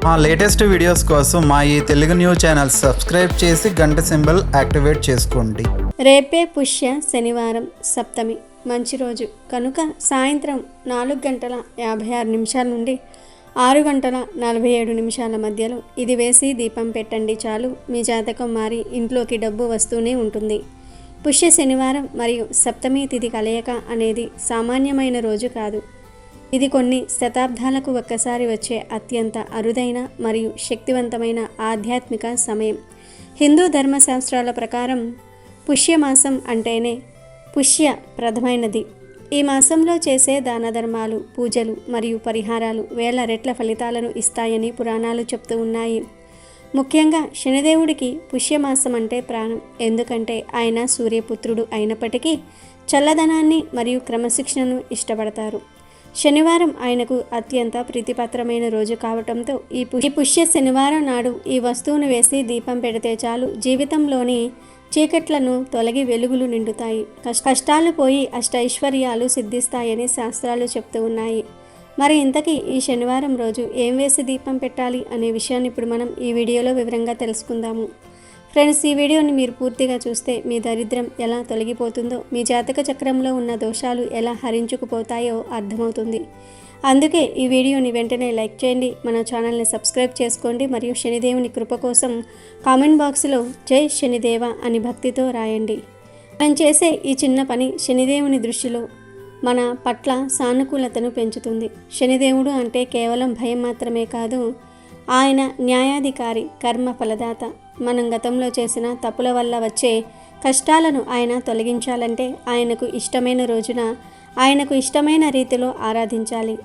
మా latest videos కోసం మా ఈ తెలుగు న్యూస్ ఛానల్ సబ్స్క్రైబ్ చేసి గంట సింబల్ యాక్టివేట్ చేసుకోండి. రేపే పుష్య శనివారం సప్తమి మంచి రోజు కనుక సాయంత్రం 4:56 నుండి 6:47 మధ్యలో ఇది వేసి దీపం పెట్టండి. చాలు, మీ జాతకం మారి ఇంట్లోకి డబ్బు వస్తూనే ఉంటుంది. పుష్య శనివారం మరియు సప్తమి తిథి కలయిక అనేది సామాన్యమైన రోజు కాదు. ఇది కొన్ని శతాబ్దాలకు ఒక్కసారి వచ్చే అత్యంత అరుదైన మరియు శక్తివంతమైన ఆధ్యాత్మిక సమయం. హిందూ ధర్మశాస్త్రాల ప్రకారం పుష్యమాసం అంటేనే పుష్య ప్రథమైనది. ఈ మాసంలో చేసే దాన ధర్మాలు, పూజలు మరియు పరిహారాలు వేల రెట్ల ఫలితాలను ఇస్తాయని పురాణాలు చెప్తూ ఉన్నాయి. ముఖ్యంగా శనిదేవుడికి పుష్యమాసం అంటే ప్రాణం. ఎందుకంటే ఆయన సూర్యపుత్రుడు అయినప్పటికీ చల్లదనాన్ని మరియు క్రమశిక్షణను ఇష్టపడతారు. శనివారం ఆయనకు అత్యంత ప్రీతిపాత్రమైన రోజు కావటంతో ఈ పుష్య శనివారం నాడు ఈ వస్తువును వేసి దీపం పెడితే చాలు, జీవితంలోని చీకట్లను తొలగి వెలుగులు నిండుతాయి, కష్టాలు పోయి అష్టైశ్వర్యాలు సిద్ధిస్తాయని శాస్త్రాలు చెప్తూ ఉన్నాయి. మరి ఇంతకీ ఈ శనివారం రోజు ఏం వేసి దీపం పెట్టాలి అనే విషయాన్ని ఇప్పుడు మనం ఈ వీడియోలో వివరంగా తెలుసుకుందాము. ఫ్రెండ్స్, ఈ వీడియోని మీరు పూర్తిగా చూస్తే మీ దరిద్రం ఎలా తొలగిపోతుందో, మీ జాతక చక్రంలో ఉన్న దోషాలు ఎలా హరించుకుపోతాయో అర్థమవుతుంది. అందుకే ఈ వీడియోని వెంటనే లైక్ చేయండి, మన ఛానల్ని సబ్స్క్రైబ్ చేసుకోండి మరియు శనిదేవుని కృప కోసం కామెంట్ బాక్స్లో జై శనిదేవ అని భక్తితో రాయండి. మనం చేసే ఈ చిన్న పని శనిదేవుని దృష్టిలో మన పట్ల సానుకూలతను పెంచుతుంది. శనిదేవుడు అంటే కేవలం భయం మాత్రమే కాదు, ఆయన న్యాయాధికారి, కర్మ ఫలదాత. మనం గతంలో చేసిన తప్పుల వల్ల వచ్చే కష్టాలను ఆయన తొలగించాలంటే ఆయనకు ఇష్టమైన రోజున ఆయనకు ఇష్టమైన రీతిలో ఆరాధించాలి.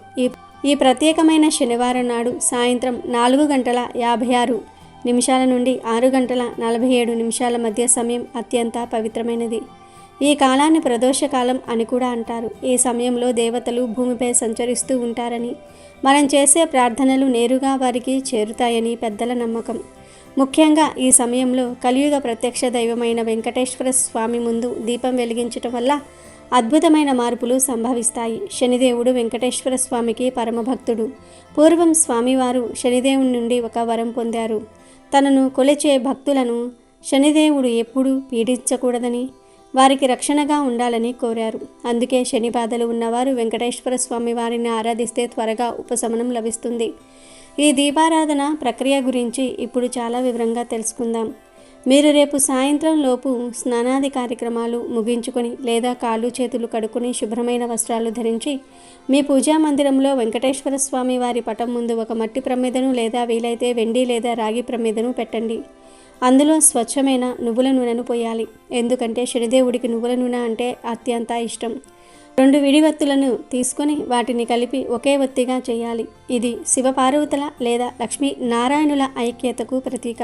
ఈ ప్రత్యేకమైన శనివారం నాడు సాయంత్రం 4:56 నుండి 6:47 మధ్య సమయం అత్యంత పవిత్రమైనది. ఈ కాలాన్ని ప్రదోషకాలం అని కూడా అంటారు. ఈ సమయంలో దేవతలు భూమిపై సంచరిస్తూ ఉంటారని, మనం చేసే ప్రార్థనలు నేరుగా వారికి చేరుతాయని పెద్దల నమ్మకం. ముఖ్యంగా ఈ సమయంలో కలియుగ ప్రత్యక్ష దైవమైన వెంకటేశ్వర స్వామి ముందు దీపం వెలిగించటం వల్ల అద్భుతమైన మార్పులు సంభవిస్తాయి. శనిదేవుడు వెంకటేశ్వర స్వామికి పరమభక్తుడు. పూర్వం స్వామివారు శనిదేవుని నుండి ఒక వరం పొందారు. తనను కొలిచే భక్తులను శనిదేవుడు ఎప్పుడూ పీడించకూడదని, వారికి రక్షణగా ఉండాలని కోరారు. అందుకే శని బాధలు ఉన్నవారు వెంకటేశ్వర స్వామి వారిని ఆరాధిస్తే త్వరగా ఉపశమనం లభిస్తుంది. ఈ దీపారాధన ప్రక్రియ గురించి ఇప్పుడు చాలా వివరంగా తెలుసుకుందాం. మీరు రేపు సాయంత్రం లోపు స్నానాది కార్యక్రమాలు ముగించుకొని లేదా కాళ్ళు చేతులు కడుక్కొని శుభ్రమైన వస్త్రాలు ధరించి మీ పూజా మందిరంలో వెంకటేశ్వర స్వామి వారి పటం ముందు ఒక మట్టి ప్రమిదను లేదా వీలైతే వెండి లేదా రాగి ప్రమిదను పెట్టండి. అందులో స్వచ్ఛమైన నువ్వుల నూనెను పోయాలి. ఎందుకంటే శనిదేవుడికి నువ్వుల నూనె అంటే అత్యంత ఇష్టం. 2 విడివత్తులను తీసుకొని వాటిని కలిపి ఒకే ఒత్తిగా చేయాలి. ఇది శివపార్వతుల లేదా లక్ష్మీ నారాయణుల ఐక్యతకు ప్రతీక.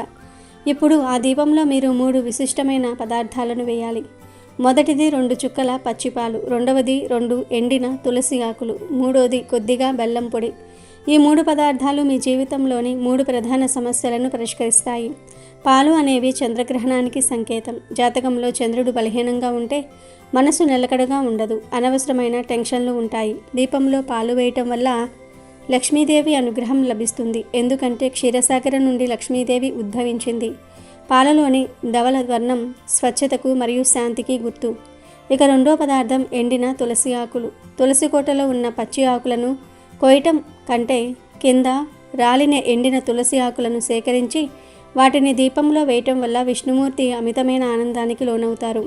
ఇప్పుడు ఆ దీపంలో మీరు 3 విశిష్టమైన పదార్థాలను వేయాలి. మొదటిది 2 చుక్కల పచ్చిపాలు, రెండవది 2 ఎండిన తులసి ఆకులు, మూడోది కొద్దిగా బెల్లం పొడి. ఈ 3 పదార్థాలు మీ జీవితంలోని 3 ప్రధాన సమస్యలను పరిష్కరిస్తాయి. పాలు అనేవి చంద్రగ్రహణానికి సంకేతం. జాతకంలో చంద్రుడు బలహీనంగా ఉంటే మనసు నిలకడగా ఉండదు, అనవసరమైన టెన్షన్లు ఉంటాయి. దీపంలో పాలు వేయటం వల్ల లక్ష్మీదేవి అనుగ్రహం లభిస్తుంది. ఎందుకంటే క్షీరసాగరం నుండి లక్ష్మీదేవి ఉద్భవించింది. పాలలోని ధవల వర్ణం స్వచ్ఛతకు మరియు శాంతికి గుర్తు. ఇక రెండో పదార్థం ఎండిన తులసి ఆకులు. తులసి కోటలో ఉన్న పచ్చి ఆకులను కోయటం కంటే కింద రాలిన ఎండిన తులసి ఆకులను సేకరించి వాటిని దీపంలో వేయటం వల్ల విష్ణుమూర్తి అమితమైన ఆనందానికి లోనవుతారు.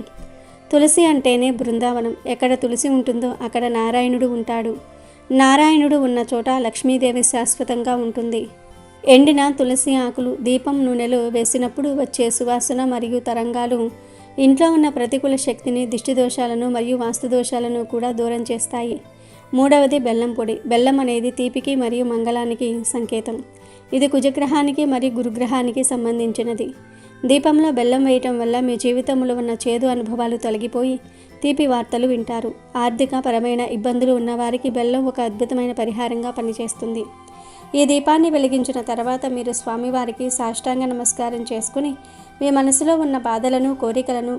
తులసి అంటేనే బృందావనం. ఎక్కడ తులసి ఉంటుందో అక్కడ నారాయణుడు ఉంటాడు. నారాయణుడు ఉన్న చోట లక్ష్మీదేవి శాశ్వతంగా ఉంటుంది. ఎండిన తులసి ఆకులు దీపం నూనెలో వేసినప్పుడు వచ్చే సువాసన మరియు తరంగాలు ఇంట్లో ఉన్న ప్రతికూల శక్తిని, దిష్టి దోషాలను మరియు వాస్తు దోషాలను కూడా దూరం చేస్తాయి. మూడవది బెల్లం పొడి. బెల్లం అనేది తీపికి మరియు మంగళానికి సంకేతం. ఇది కుజగ్రహానికి మరియు గురుగ్రహానికి సంబంధించినది. దీపంలో బెల్లం వేయటం వల్ల మీ జీవితంలో ఉన్న చేదు అనుభవాలు తొలగిపోయి తీపి వార్తలు వింటారు. ఆర్థిక పరమైన ఇబ్బందులు ఉన్నవారికి బెల్లం ఒక అద్భుతమైన పరిహారంగా పనిచేస్తుంది. ఈ దీపాన్ని వెలిగించిన తర్వాత మీరు స్వామివారికి సాష్టాంగ నమస్కారం చేసుకుని మీ మనసులో ఉన్న బాధలను, కోరికలను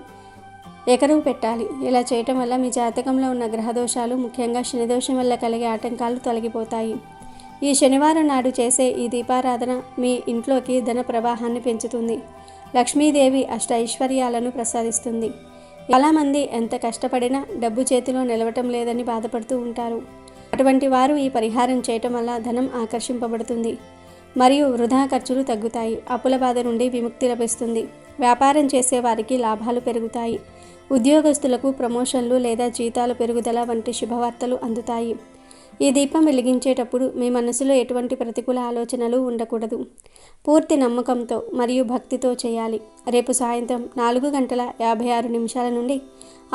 ఎకరువు పెట్టాలి. ఇలా చేయటం వల్ల మీ జాతకంలో ఉన్న గ్రహదోషాలు, ముఖ్యంగా శనిదోషం వల్ల కలిగే ఆటంకాలు తొలగిపోతాయి. ఈ శనివారం నాడు చేసే ఈ దీపారాధన మీ ఇంట్లోకి ధన ప్రవాహాన్ని పెంచుతుంది. లక్ష్మీదేవి అష్ట ఐశ్వర్యాలను ప్రసాదిస్తుంది. చాలామంది ఎంత కష్టపడినా డబ్బు చేతిలో నిలవటం లేదని బాధపడుతూ ఉంటారు. అటువంటి వారు ఈ పరిహారం చేయటం వల్ల ధనం ఆకర్షింపబడుతుంది మరియు వృధా ఖర్చులు తగ్గుతాయి. అప్పుల బాధ నుండి విముక్తి లభిస్తుంది. వ్యాపారం చేసే వారికి లాభాలు పెరుగుతాయి. ఉద్యోగస్తులకు ప్రమోషన్లు లేదా జీతాల పెరుగుదల వంటి శుభవార్తలు అందుతాయి. ఈ దీపం వెలిగించేటప్పుడు మీ మనసులో ఎటువంటి ప్రతికూల ఆలోచనలు ఉండకూడదు. పూర్తి నమ్మకంతో మరియు భక్తితో చేయాలి. రేపు సాయంత్రం 4:56 నుండి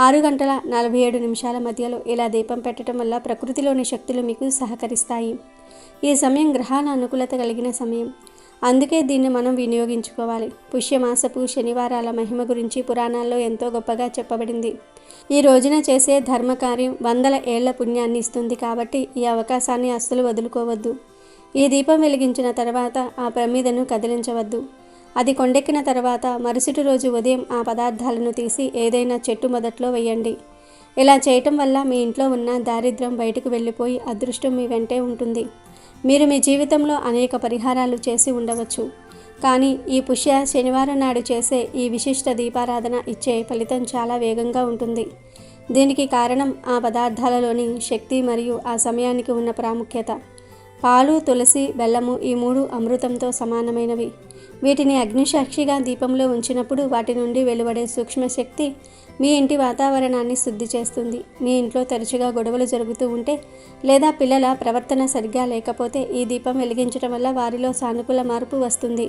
6:47 మధ్యలో ఇలా దీపం పెట్టడం వల్ల ప్రకృతిలోని శక్తులు మీకు సహకరిస్తాయి. ఈ సమయం గ్రహాల అనుకూలత కలిగిన సమయం, అందుకే దీన్ని మనం వినియోగించుకోవాలి. పుష్యమాసపు శనివారాల మహిమ గురించి పురాణాల్లో ఎంతో గొప్పగా చెప్పబడింది. ఈ రోజున చేసే ధర్మకార్యం 100 ఏళ్ల పుణ్యాన్ని ఇస్తుంది. కాబట్టి ఈ అవకాశాన్ని అస్సలు వదులుకోవద్దు. ఈ దీపం వెలిగించిన తర్వాత ఆ ప్రమిదను కదిలించవద్దు. అది కొండెక్కిన తర్వాత మరుసటి రోజు ఉదయం ఆ పదార్థాలను తీసి ఏదైనా చెట్టు మొదట్లో వేయండి. ఇలా చేయటం వల్ల మీ ఇంట్లో ఉన్న దారిద్ర్యం బయటకు వెళ్ళిపోయి అదృష్టం మీ వెంటే ఉంటుంది. మీరు మీ జీవితంలో అనేక పరిహారాలు చేసి ఉండవచ్చు, కానీ ఈ పుష్య శనివారం నాడు చేసే ఈ విశిష్ట దీపారాధన ఇచ్చే ఫలితం చాలా వేగంగా ఉంటుంది. దీనికి కారణం ఆ పదార్థాలలోని శక్తి మరియు ఆ సమయానికి ఉన్న ప్రాముఖ్యత. పాలు, తులసి, బెల్లము ఈ 3 అమృతంతో సమానమైనవి. వీటిని అగ్నిసాక్షిగా దీపంలో ఉంచినప్పుడు వాటి నుండి వెలువడే సూక్ష్మశక్తి మీ ఇంటి వాతావరణాన్ని శుద్ధి చేస్తుంది. మీ ఇంట్లో తరచుగా గొడవలు జరుగుతూ ఉంటే లేదా పిల్లల ప్రవర్తన సరిగ్గా లేకపోతే ఈ దీపం వెలిగించడం వల్ల వారిలో సానుకూల మార్పు వస్తుంది.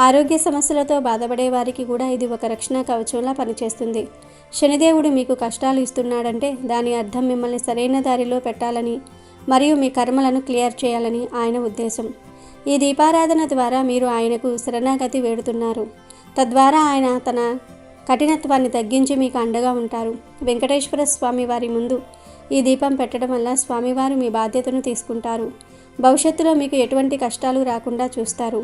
ఆరోగ్య సమస్యలతో బాధపడే వారికి కూడా ఇది ఒక రక్షణ కవచంలా పనిచేస్తుంది. శనిదేవుడు మీకు కష్టాలు ఇస్తున్నాడంటే దాని అర్థం మిమ్మల్ని సరైన దారిలో పెట్టాలని మరియు మీ కర్మలను క్లియర్ చేయాలని ఆయన ఉద్దేశం. ఈ దీపారాధన ద్వారా మీరు ఆయనకు శరణాగతి వేడుతున్నారు. తద్వారా ఆయన తన కఠినత్వాన్ని తగ్గించి మీకు అండగా ఉంటారు. వెంకటేశ్వర స్వామి వారి ముందు ఈ దీపం పెట్టడం వల్ల స్వామివారు మీ బాధ్యతను తీసుకుంటారు. భవిష్యత్తులో మీకు ఎటువంటి కష్టాలు రాకుండా చూస్తారు.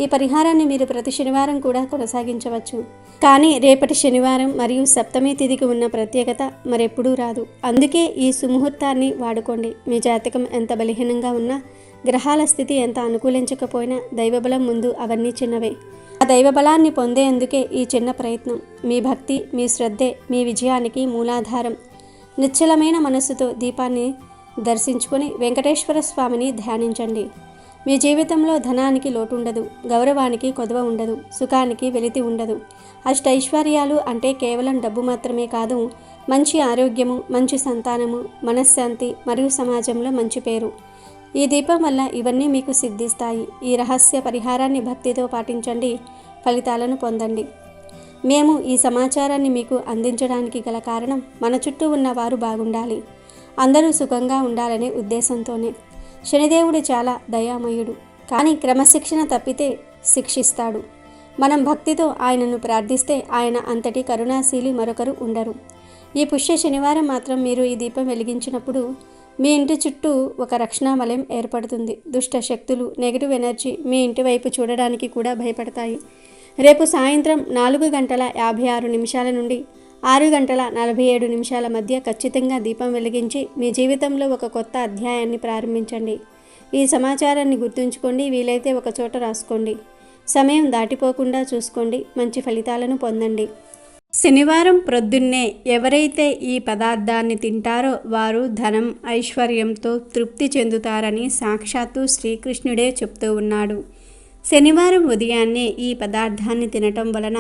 ఈ పరిహారాన్ని మీరు ప్రతి శనివారం కూడా కొనసాగించవచ్చు. కానీ రేపటి శనివారం మరియు సప్తమి తిథికి ఉన్న ప్రత్యేకత మరెప్పుడూ రాదు. అందుకే ఈ సుముహూర్తాన్ని వాడుకోండి. మీ జాతకం ఎంత బలహీనంగా ఉన్నా, గ్రహాల స్థితి ఎంత అనుకూలించకపోయినా దైవబలం ముందు అవన్నీ చిన్నవే. ఆ దైవబలాన్ని పొందేందుకే ఈ చిన్న ప్రయత్నం. మీ భక్తి, మీ శ్రద్ధే మీ విజయానికి మూలాధారం. నిశ్చలమైన మనస్సుతో దీపాన్ని దర్శించుకొని వెంకటేశ్వర స్వామిని ధ్యానించండి. మీ జీవితంలో ధనానికి లోటు ఉండదు, గౌరవానికి కొదవ ఉండదు, సుఖానికి వెలితి ఉండదు. అష్టైశ్వర్యాలు అంటే కేవలం డబ్బు మాత్రమే కాదు, మంచి ఆరోగ్యము, మంచి సంతానము, మనశ్శాంతి మరియు సమాజంలో మంచి పేరు. ఈ దీపం వల్ల ఇవన్నీ మీకు సిద్ధిస్తాయి. ఈ రహస్య పరిహారాన్ని భక్తితో పాటించండి, ఫలితాలను పొందండి. మేము ఈ సమాచారాన్ని మీకు అందించడానికి గల కారణం మన చుట్టూ ఉన్న వారు బాగుండాలి, అందరూ సుఖంగా ఉండాలనే ఉద్దేశంతోనే. శనిదేవుడు చాలా దయామయుడు, కానీ క్రమశిక్షణ తప్పితే శిక్షిస్తాడు. మనం భక్తితో ఆయనను ప్రార్థిస్తే ఆయన అంతటి కరుణాశీలి మరొకరు ఉండరు. ఈ పుష్య శనివారం మాత్రం మీరు ఈ దీపం వెలిగించినప్పుడు మీ ఇంటి చుట్టూ ఒక రక్షణ వలయం ఏర్పడుతుంది. దుష్ట శక్తులు, నెగిటివ్ ఎనర్జీ మీ ఇంటి వైపు చూడడానికి కూడా భయపడతాయి. రేపు సాయంత్రం 4:56 నుండి 6:47 మధ్య ఖచ్చితంగా దీపం వెలిగించి మీ జీవితంలో ఒక కొత్త అధ్యాయాన్ని ప్రారంభించండి. ఈ సమాచారాన్ని గుర్తుంచుకోండి, వీలైతే ఒక చోట రాసుకోండి. సమయం దాటిపోకుండా చూసుకోండి, మంచి ఫలితాలను పొందండి. శనివారం ప్రొద్దున్నే ఎవరైతే ఈ పదార్థాన్ని తింటారో వారు ధనం, ఐశ్వర్యంతో తృప్తి చెందుతారని సాక్షాత్తు శ్రీకృష్ణుడే చెప్తూ ఉన్నాడు. శనివారం ఉదయాన్నే ఈ పదార్థాన్ని తినటం వలన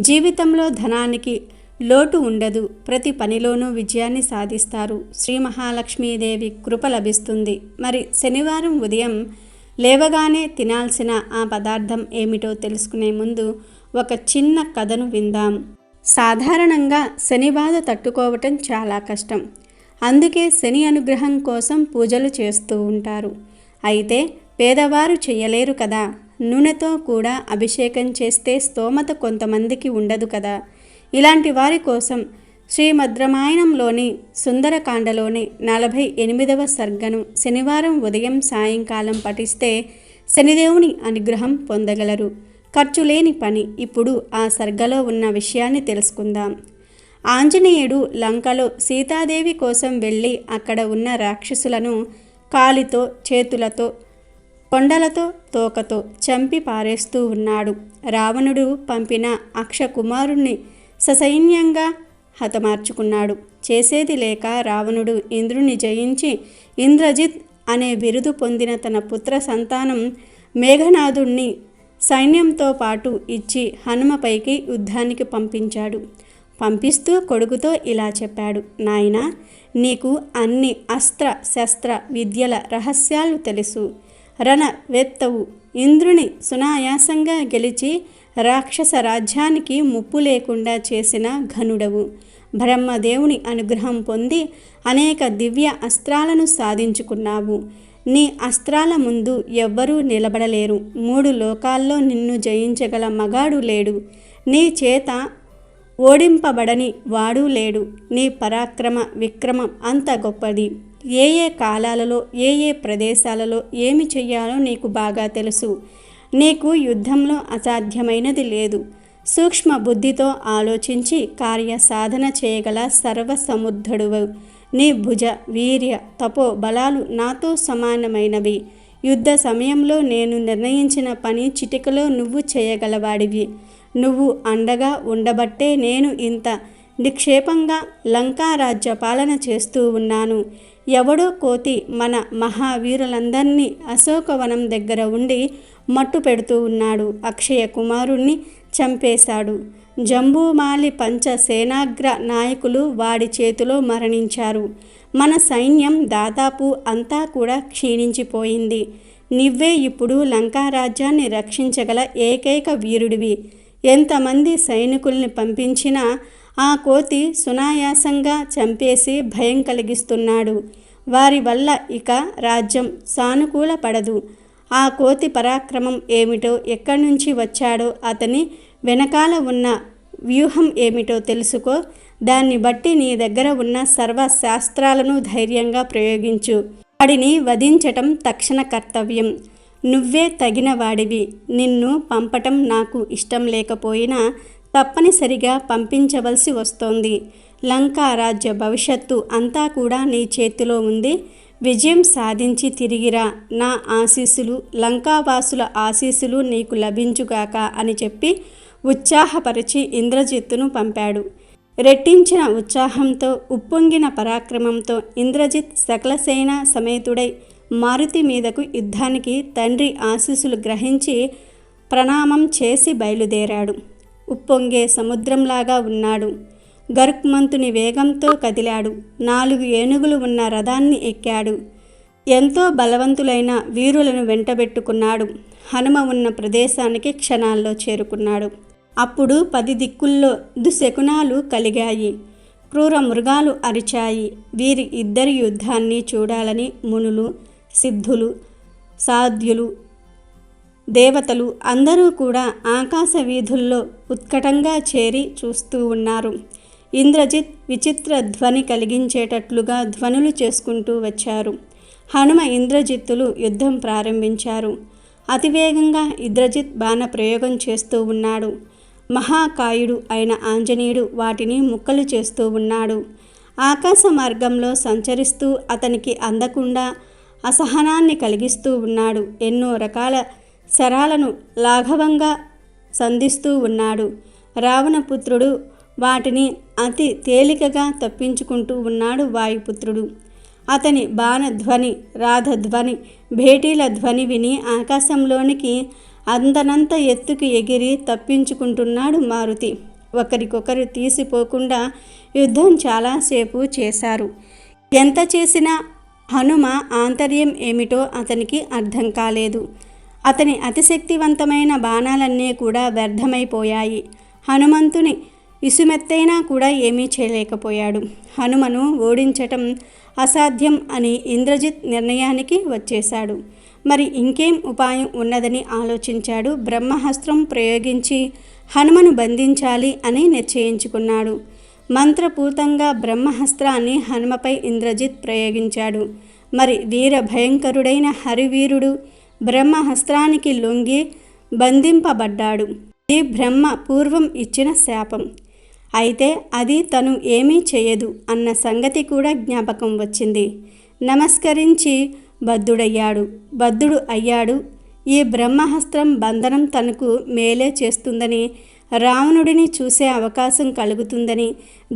జీవితంలో ధనానికి లోటు ఉండదు, ప్రతి పనిలోనూ విజయాన్ని సాధిస్తారు. శ్రీ మహాలక్ష్మీదేవి కృప లభిస్తుంది. మరి శనివారం ఉదయం లేవగానే తినాల్సిన ఆ పదార్థం ఏమిటో తెలుసుకునే ముందు ఒక చిన్న కథను విందాం. సాధారణంగా శని బాధ తట్టుకోవటం చాలా కష్టం. అందుకే శని అనుగ్రహం కోసం పూజలు చేస్తూ ఉంటారు. అయితే పేదవారు చేయలేరు కదా. నూనెతో కూడా అభిషేకం చేస్తే స్తోమత కొంతమందికి ఉండదు కదా. ఇలాంటి వారి కోసం శ్రీమద్రామాయణంలోని సుందరకాండలోని 48వ సర్గను శనివారం ఉదయం సాయంకాలం పఠిస్తే శనిదేవుని అనుగ్రహం పొందగలరు. ఖర్చు లేని పని. ఇప్పుడు ఆ సర్గలో ఉన్న విషయాన్ని తెలుసుకుందాం. ఆంజనేయుడు లంకలో సీతాదేవి కోసం వెళ్ళి అక్కడ ఉన్న రాక్షసులను కాలితో, చేతులతో, కొండలతో, తోకతో చంపి పారేస్తూ ఉన్నాడు. రావణుడు పంపిన అక్షకుమారుణ్ణి ససైన్యంగా హతమార్చుకున్నాడు. చేసేది లేక రావణుడు ఇంద్రుని జయించి ఇంద్రజిత్ అనే బిరుదు పొందిన తన పుత్ర సంతానం మేఘనాథుణ్ణి సైన్యంతో పాటు ఇచ్చి హనుమపైకి యుద్ధానికి పంపించాడు. పంపిస్తూ కొడుకుతో ఇలా చెప్పాడు: నాయనా, నీకు అన్ని అస్త్ర శస్త్ర విద్యల రహస్యాలు తెలుసు. రణవేత్తవు, ఇంద్రుని సునాయాసంగా గెలిచి రాక్షస రాజ్యానికి ముప్పు లేకుండా చేసిన ఘనుడవు. బ్రహ్మదేవుని అనుగ్రహం పొంది అనేక దివ్య అస్త్రాలను సాధించుకున్నావు. నీ అస్త్రాల ముందు ఎవ్వరూ నిలబడలేరు. 3 లోకాల్లో నిన్ను జయించగల మగాడు లేడు. నీ చేత ఓడింపబడని వాడూ లేడు. నీ పరాక్రమ విక్రమం అంత గొప్పది. ఏ ఏ కాలాలలో ఏ ఏ ప్రదేశాలలో ఏమి చెయ్యాలో నీకు బాగా తెలుసు. నీకు యుద్ధంలో అసాధ్యమైనది లేదు. సూక్ష్మ బుద్ధితో ఆలోచించి కార్య సాధన చేయగల సర్వసముద్ధుడువు. నీ భుజ వీర్య తపో బలాలు నాతో సమానమైనవి. యుద్ధ సమయంలో నేను నిర్ణయించిన పని చిటికలో నువ్వు చేయగలవాడివి. నువ్వు అండగా ఉండబట్టే నేను ఇంత నిక్షేపంగా లంకారాజ్య పాలన చేస్తూ ఉన్నాను. ఎవడో కోతి మన మహావీరులందరినీ అశోకవనం దగ్గర ఉండి మట్టు పెడుతూ ఉన్నాడు. అక్షయ కుమారుణ్ణి చంపేశాడు. జంబూమాలి పంచ సేనాగ్ర నాయకులు వాడి చేతిలో మరణించారు. మన సైన్యం దాదాపు అంతా కూడా క్షీణించిపోయింది. నువ్వే ఇప్పుడు లంకారాజ్యాన్ని రక్షించగల ఏకైక వీరుడివి. ఎంతమంది సైనికుల్ని పంపించినా ఆ కోతి సునాయాసంగా చంపేసి భయం కలిగిస్తున్నాడు. వారి వల్ల ఇక రాజ్యం సానుకూల పడదు. ఆ కోతి పరాక్రమం ఏమిటో, ఎక్కడి నుంచి వచ్చాడో, అతని వెనకాల ఉన్న వ్యూహం ఏమిటో తెలుసుకో. దాన్ని బట్టి నీ దగ్గర ఉన్న సర్వ శాస్త్రాలను ధైర్యంగా ప్రయోగించు. వాడిని వధించటం తక్షణ కర్తవ్యం. నువ్వే తగిన వాడివి. నిన్ను పంపటం నాకు ఇష్టం లేకపోయినా తప్పనిసరిగా పంపించవలసి వస్తోంది. లంకా రాజ్య భవిష్యత్తు అంతా కూడా నీ చేతిలో ఉంది. విజయం సాధించి తిరిగిరా. నా ఆశీస్సులు, లంకావాసుల ఆశీస్సులు నీకు లభించుగాక అని చెప్పి ఉత్సాహపరిచి ఇంద్రజిత్తును పంపాడు. రెట్టించిన ఉత్సాహంతో, ఉప్పొంగిన పరాక్రమంతో ఇంద్రజిత్ సకల సేన సమేతుడై మారుతి మీదకు యుద్ధానికి తండ్రి ఆశీస్సులు గ్రహించి ప్రణామం చేసి బయలుదేరాడు. ఉప్పొంగే సముద్రంలాగా ఉన్నాడు. గరుక్మంతుని వేగంతో కదిలాడు. 4 ఏనుగులు ఉన్న రథాన్ని ఎక్కాడు. ఎంతో బలవంతులైన వీరులను వెంటబెట్టుకున్నాడు. హనుమ ఉన్న ప్రదేశానికి క్షణాల్లో చేరుకున్నాడు. అప్పుడు 10 దిక్కుల్లో దుశకునాలు కలిగాయి. క్రూర మృగాలు అరిచాయి. వీరి ఇద్దరి యుద్ధాన్ని చూడాలని మునులు, సిద్ధులు, సాధ్యులు, దేవతలు అందరూ కూడా ఆకాశ వీధుల్లో ఉత్కటంగా చేరి చూస్తూ ఉన్నారు. ఇంద్రజిత్ విచిత్ర ధ్వని కలిగించేటట్లుగా ధ్వనులు చేసుకుంటూ వచ్చారు. హనుమ ఇంద్రజిత్తులు యుద్ధం ప్రారంభించారు. అతివేగంగా ఇంద్రజిత్ బాణ ప్రయోగం చేస్తూ ఉన్నాడు. మహాకాయుడు అయిన ఆంజనేయుడు వాటిని ముక్కలు చేస్తూ ఉన్నాడు. ఆకాశ మార్గంలో సంచరిస్తూ అతనికి అందకుండా అసహనాన్ని కలిగిస్తూ ఉన్నాడు. ఎన్నో రకాల శరాలను లాఘవంగా సంధిస్తూ ఉన్నాడు. రావణపుత్రుడు వాటిని అతి తేలికగా తప్పించుకుంటూ ఉన్నాడు. వాయుపుత్రుడు అతని బాణధ్వని, రాధధ్వని, భేటీల ధ్వని విని ఆకాశంలోనికి అందనంత ఎత్తుకు ఎగిరి తప్పించుకుంటున్నాడు మారుతి. ఒకరికొకరు తీసిపోకుండా యుద్ధం చాలాసేపు చేశారు. ఎంత చేసినా హనుమ ఆంతర్యం ఏమిటో అతనికి అర్థం కాలేదు. అతని అతిశక్తివంతమైన బాణాలన్నీ కూడా వ్యర్థమైపోయాయి. హనుమంతుని ఇసుమెత్తైనా కూడా ఏమీ చేయలేకపోయాడు. హనుమను ఓడించటం అసాధ్యం అని ఇంద్రజిత్ నిర్ణయానికి వచ్చేశాడు. మరి ఇంకేం ఉపాయం ఉన్నదని ఆలోచించాడు. బ్రహ్మాస్త్రం ప్రయోగించి హనుమను బంధించాలి అని నిశ్చయించుకున్నాడు. మంత్రపూతంగా బ్రహ్మాస్త్రాన్ని హనుమపై ఇంద్రజిత్ ప్రయోగించాడు. మరి వీర భయంకరుడైన హరివీరుడు బ్రహ్మాస్త్రానికి లొంగి బంధింపబడ్డాడు. ఇది బ్రహ్మ పూర్వం ఇచ్చిన శాపం. అయితే అది తను ఏమీ చేయదు అన్న సంగతి కూడా జ్ఞాపకం వచ్చింది. నమస్కరించి బద్ధుడు అయ్యాడు. ఈ బ్రహ్మాస్త్రం బంధనం తనకు మేలే చేస్తుందని, రావణుడిని చూసే అవకాశం కలుగుతుందని,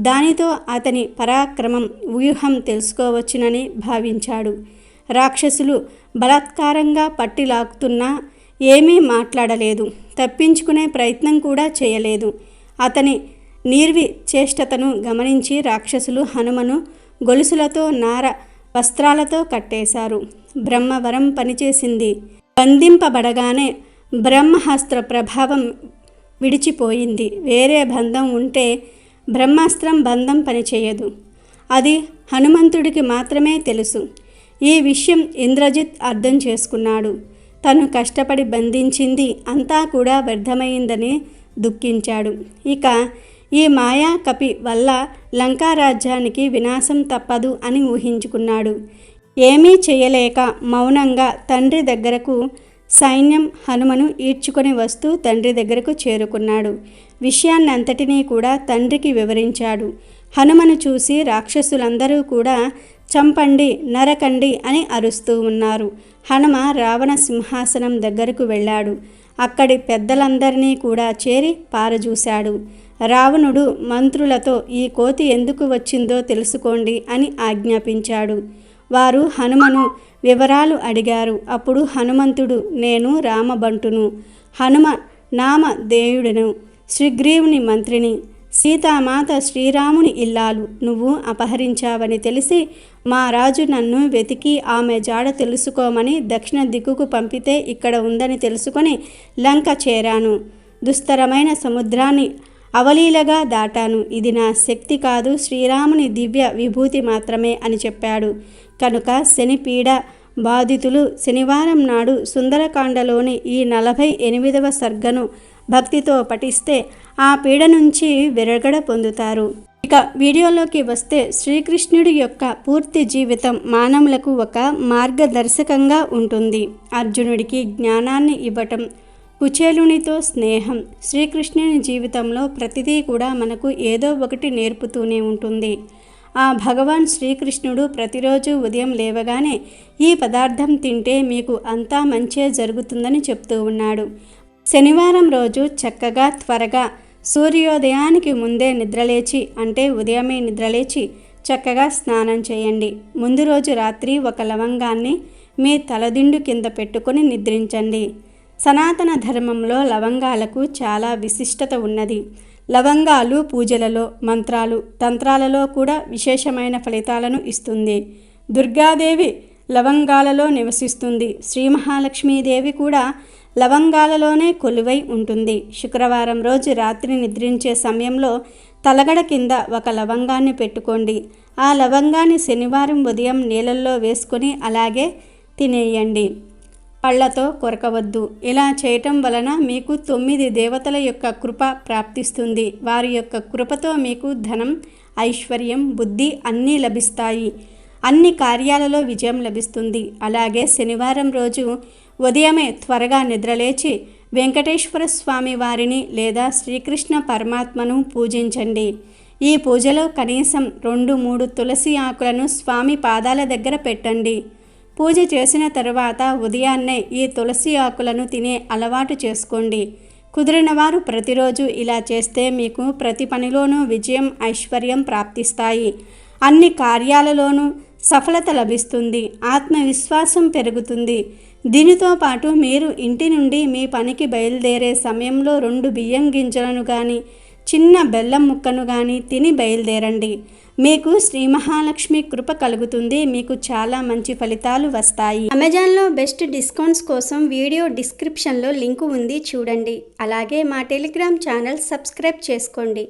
దానితో అతని పరాక్రమం వ్యూహం తెలుసుకోవచ్చునని భావించాడు. రాక్షసులు బలాత్కారంగా పట్టిలాగుతున్నా ఏమీ మాట్లాడలేదు. తప్పించుకునే ప్రయత్నం కూడా చేయలేదు. అతని నిర్వి చేష్టతను గమనించి రాక్షసులు హనుమను గొలుసులతో నార వస్త్రాలతో కట్టేశారు. బ్రహ్మవరం పనిచేసింది. బంధింపబడగానే బ్రహ్మాస్త్ర ప్రభావం విడిచిపోయింది. వేరే బంధం ఉంటే బ్రహ్మాస్త్రం బంధం పనిచేయదు. అది హనుమంతుడికి మాత్రమే తెలుసు. ఈ విషయం ఇంద్రజిత్ అర్థం చేసుకున్నాడు. తను కష్టపడి బంధించింది అంతా కూడా వ్యర్థమైందని దుఃఖించాడు. ఇక ఈ మాయా కపి వల్ల లంకారాజ్యానికి వినాశం తప్పదు అని ఊహించుకున్నాడు. ఏమీ చేయలేక మౌనంగా తండ్రి దగ్గరకు సైన్యం హనుమను ఈడ్చుకొని వస్తూ తండ్రి దగ్గరకు చేరుకున్నాడు. విషయాన్నంతటినీ కూడా తండ్రికి వివరించాడు. హనుమను చూసి రాక్షసులందరూ కూడా చంపండి, నరకండి అని అరుస్తూ ఉన్నారు. హనుమ రావణ సింహాసనం దగ్గరకు వెళ్ళాడు. అక్కడి పెద్దలందరినీ కూడా చేరి పారజూశాడు. రావణుడు మంత్రులతో ఈ కోతి ఎందుకు వచ్చిందో తెలుసుకోండి అని ఆజ్ఞాపించాడు. వారు హనుమను వివరాలు అడిగారు. అప్పుడు హనుమంతుడు, నేను రామబంటును, హనుమ నామధేయుడను, శ్రీగ్రీవుని మంత్రిని, సీతామాత శ్రీరాముని ఇల్లాలు నువ్వు అపహరించావని తెలిసి మా రాజు నన్ను వెతికి ఆమె జాడ తెలుసుకోమని దక్షిణ దిక్కుకు పంపితే ఇక్కడ ఉందని తెలుసుకొని లంక చేరాను. దుస్తరమైన సముద్రాన్ని అవలీలగా దాటాను. ఇది నా శక్తి కాదు, శ్రీరాముని దివ్య విభూతి మాత్రమే అని చెప్పాడు. కనుక శనిపీడ బాధితులు శనివారం నాడు సుందరకాండలోని ఈ 48వ సర్గను భక్తితో పఠిస్తే ఆ పీడ నుంచి విరగడ పొందుతారు. ఇక వీడియోలోకి వస్తే శ్రీకృష్ణుడి యొక్క పూర్తి జీవితం మానవులకు ఒక మార్గదర్శకంగా ఉంటుంది. అర్జునుడికి జ్ఞానాన్ని ఇవ్వటం, కుచేలునితో స్నేహం. శ్రీకృష్ణుని జీవితంలో ప్రతిదీ కూడా మనకు ఏదో ఒకటి నేర్పుతూనే ఉంటుంది. ఆ భగవాన్ శ్రీకృష్ణుడు ప్రతిరోజు ఉదయం లేవగానే ఈ పదార్థం తింటే మీకు అంతా మంచే జరుగుతుందని చెప్తూ ఉన్నాడు. శనివారం రోజు చక్కగా త్వరగా సూర్యోదయానికి ముందే నిద్రలేచి, అంటే ఉదయమే నిద్రలేచి చక్కగా స్నానం చేయండి. ముందు రోజు రాత్రి ఒక లవంగాన్ని మీ తలదిండు కింద పెట్టుకొని నిద్రించండి. సనాతన ధర్మంలో లవంగాలకు చాలా విశిష్టత ఉన్నది. లవంగాలు పూజలలో, మంత్రాలు, తంత్రాలలో కూడా విశేషమైన ఫలితాలను ఇస్తుంది. దుర్గాదేవి లవంగాలలో నివసిస్తుంది. శ్రీ మహాలక్ష్మీదేవి కూడా లవంగాలలోనే కొలువై ఉంటుంది. శుక్రవారం రోజు రాత్రి నిద్రించే సమయంలో తలగడ కింద ఒక లవంగాన్ని పెట్టుకోండి. ఆ లవంగాన్ని శనివారం ఉదయం నీళ్ళల్లో వేసుకొని అలాగే తినేయండి. పళ్ళతో కొరకవద్దు. ఇలా చేయటం వలన మీకు 9 దేవతల యొక్క కృప ప్రాప్తిస్తుంది. వారి యొక్క కృపతో మీకు ధనం, ఐశ్వర్యం, బుద్ధి అన్నీ లభిస్తాయి. అన్ని కార్యాలలో విజయం లభిస్తుంది. అలాగే శనివారం రోజు ఉదయమే త్వరగా నిద్రలేచి వెంకటేశ్వర స్వామి వారిని లేదా శ్రీకృష్ణ పరమాత్మను పూజించండి. ఈ పూజలో కనీసం 2-3 తులసి ఆకులను స్వామి పాదాల దగ్గర పెట్టండి. పూజ చేసిన తర్వాత ఉదయాన్నే ఈ తులసి ఆకులను తినే అలవాటు చేసుకోండి. కుదిరిన వారు ప్రతిరోజు ఇలా చేస్తే మీకు ప్రతి పనిలోనూ విజయం, ఐశ్వర్యం ప్రాప్తిస్తాయి. అన్ని కార్యాలలోనూ సఫలత లభిస్తుంది. ఆత్మవిశ్వాసం పెరుగుతుంది. దీనితో పాటు మీరు ఇంటి నుండి మీ పనికి బయలుదేరే సమయంలో 2 బియ్యం గింజలను కానీ చిన్న బెల్లం ముక్కను కానీ తిని బయలుదేరండి. మీకు శ్రీ మహాలక్ష్మి కృప కలుగుతుంది. మీకు చాలా మంచి ఫలితాలు వస్తాయి. అమెజాన్లో బెస్ట్ డిస్కౌంట్స్ కోసం వీడియో డిస్క్రిప్షన్లో లింకు ఉంది, చూడండి. అలాగే మా టెలిగ్రామ్ ఛానల్ సబ్స్క్రైబ్ చేసుకోండి.